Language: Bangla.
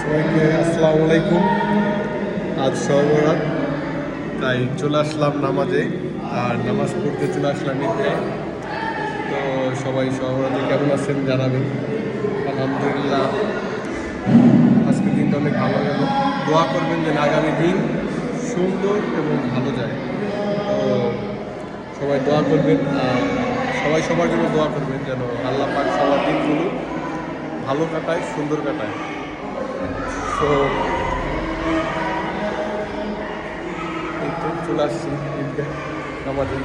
সবাইকে আসসালামু আলাইকুম। আজ সর্বরাত, তাই চলে আসলাম নামাজে, আর নামাজ পড়তে চলে আসলাম ঈদগায়। তো সবাই সর্বরাতে কেমন আছেন জানাবেন। আলহামদুলিল্লাহ, আজকের দিনটা অনেক ভালো গেল। দোয়া করবেন যেন আগামী দিন সুন্দর এবং ভালো যায়। তো সবাই দোয়া করবেন, আর সবাই সবার জন্য দোয়া করবেন যেন আল্লাহ পাক সবার দিনগুলো ভালো কাটায়, সুন্দর কাটায়। তো এই তো চলে আসছি ঈদগাহ নামাজে।